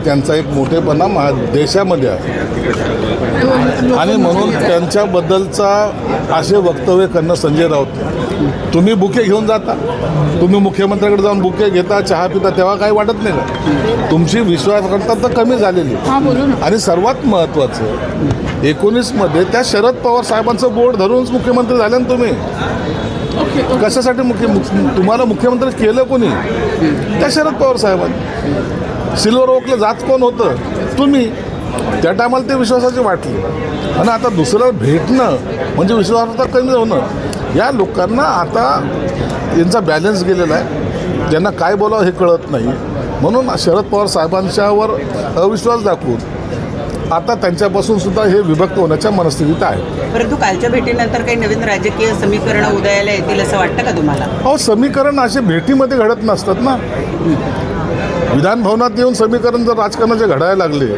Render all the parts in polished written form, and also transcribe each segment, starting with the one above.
त्यांचा एक मोठेपणा देशामध्ये आहे आणि म्हणून त्यांच्याबद्दलचा असे वक्तव्य करणं संजय राऊत, तुम्ही बुके घेऊन जाता, तुम्ही मुख्यमंत्र्याकडे जाऊन बुके घेता, चहा पिता, तेव्हा काही वाटत नाही का? तुमची विश्वासार्हता तर कमी झालेली. आणि सर्वात महत्त्वाचं 19मध्ये त्या शरद पवार साहेबांचं बोर्ड धरूनच मुख्यमंत्री झाले ना तुम्ही. कशासाठी तुम्हाला मुख्यमंत्री केलं कोणी? त्या शरद पवार साहेबांनी. सिल्वर ओकला जात कोण होतं? तुम्ही. त्या टायमाला ते विश्वासाचे वाटले आणि आता दुसरं भेटणं म्हणजे विश्वासार्हता कमी होणं. या लोकांना आता यांचा बॅलन्स गेलेला आहे, ज्यांना काय बोलावं हे कळत नाही. म्हणून शरद पवार साहेबांच्यावर अविश्वास दाखवून आता त्यांच्यापासून सुद्धा हे विभक्त होण्याच्या मनस्थितीत आहे. परंतु कालच्या भेटीनंतर काही नवीन राजकीय समीकरणं उदयाला येतील असं वाटतं का तुम्हाला? हो, समीकरण असे भेटीमध्ये घडत नसतात ना. विधान भवनात येऊन समीकरण जर राजकारणाचे घडायला लागले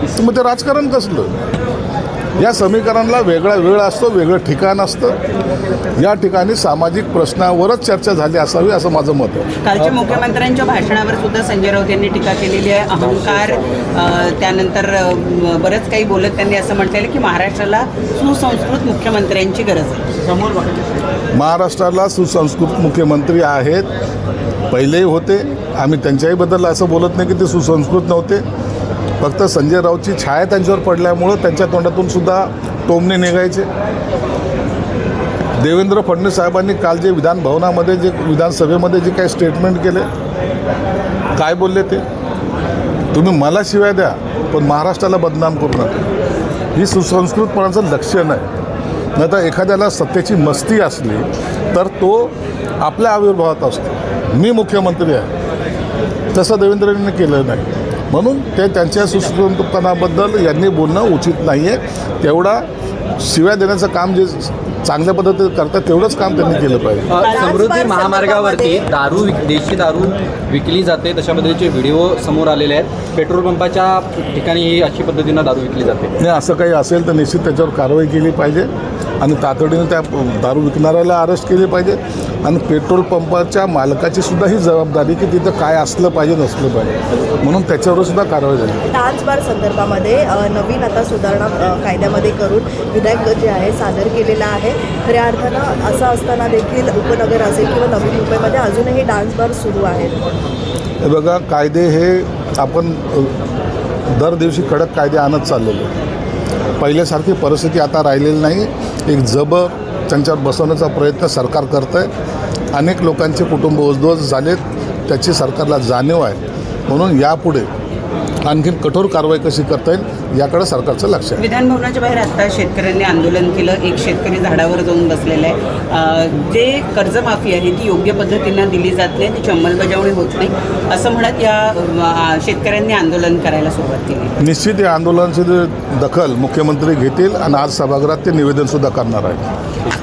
तर मग ते राजकारण कसलं? या समीकरणाला वेगळा वेळ असतो, वेगळं ठिकाण असतं. या ठिकाणी सामाजिक प्रश्नावरच चर्चा झाली असावी असं माझं मत आहे. कालच्या मुख्यमंत्र्यांच्या भाषणावर सुद्धा संजय राऊत यांनी टीका केलेली आहे. अहंकार, त्यानंतर बरंच काही बोलत त्यांनी असं म्हटलेलं की महाराष्ट्राला सुसंस्कृत मुख्यमंत्र्यांची गरज आहे. महाराष्ट्राला सुसंस्कृत मुख्यमंत्री आहेत, पहिलेही होते. आम्ही त्यांच्याहीबद्दल असं बोलत नाही की ते सुसंस्कृत नव्हते. फक्त संजय राऊतची छाया त्यांच्यावर पडल्यामुळं त्यांच्या तोंडातून सुद्धा टोमणे निघायचे. देवेंद्र फडणवीस साहेबांनी काल जे विधान भवनामध्ये जे विधानसभेमध्ये जे काही स्टेटमेंट केले, काय बोलले ते? तुम्ही मला शिवाय द्या पण महाराष्ट्राला बदनाम करू नका. ही सुसंस्कृतपणाचं लक्षण आहे. नाही तर एखाद्याला सत्तेची मस्ती असली तर तो आपल्या आविर्भावात असतो. मी मुख्यमंत्री आहे तसं देवेंद्रजींनी केलं नाही. म्हणून ते त्यांच्या सुसंस्कृतपणाबद्दल यांनी बोलणं उचित नाही आहे. तेवढा शिव्या देण्याचं काम जे चांगल्या पद्धतीने करतात तेवढंच काम त्यांनी केलं पाहिजे. समृद्धी महामार्गावरती देशी दारू विकली जाते तशा पद्धतीचे व्हिडिओ समोर आलेले आहेत. पेट्रोल पंपाच्या ठिकाणी अशी पद्धतीनं दारू विकली जाते. नाही, असं काही असेल तर निश्चित त्याच्यावर कारवाई केली पाहिजे आणि तातडीने त्या दारू विकणाऱ्याला अरेस्ट केले पाहिजे. आणि पेट्रोल पंपाच्या मालकाची सुद्धा ही जबाबदारी की तिथं काय असलं पाहिजे नसलं पाहिजे, म्हणून त्याच्यावर सुद्धा कारवाई झाली. डान्स बार संदर्भामध्ये नवीन आता सुधारणा कायद्यामध्ये करून विधेयक जे आहे सादर केलेलं आहे. खऱ्या अर्थानं असं असताना देखील उपनगर असेल किंवा नवी मुंबईमध्ये अजूनही डान्स बार सुरू आहेत. हे बघा, कायदे हे आपण दर दिवशी कडक कायदे आणत चाललेले. पहिल्यासारखी परिस्थिती आता राहिलेली नाही. एक जबर त्यांच्यावर बसवण्याचा प्रयत्न सरकार करतं आहे. अनेक लोकांचे कुटुंब उद्ध्वस्त झालेत, त्याची सरकारला जाणीव आहे. म्हणून यापुढे आणखीन कठोर कारवाई कशी करता येईल याकडे सरकारचं लक्ष आहे. विधान भवनाच्या बाहेर आता शेतकऱ्यांनी आंदोलन केलं. एक शेतकरी झाडावर जाऊन बसलेला आहे. जे कर्जमाफी आहे ती योग्य पद्धतीनं दिली जात नाही, त्याची अंमलबजावणी होत नाही असं म्हणत या शेतकऱ्यांनी आंदोलन करायला सुरुवात केली. निश्चित या आंदोलनाची दखल मुख्यमंत्री घेतील आणि आज सभागृहात ते निवेदनसुद्धा करणार आहे.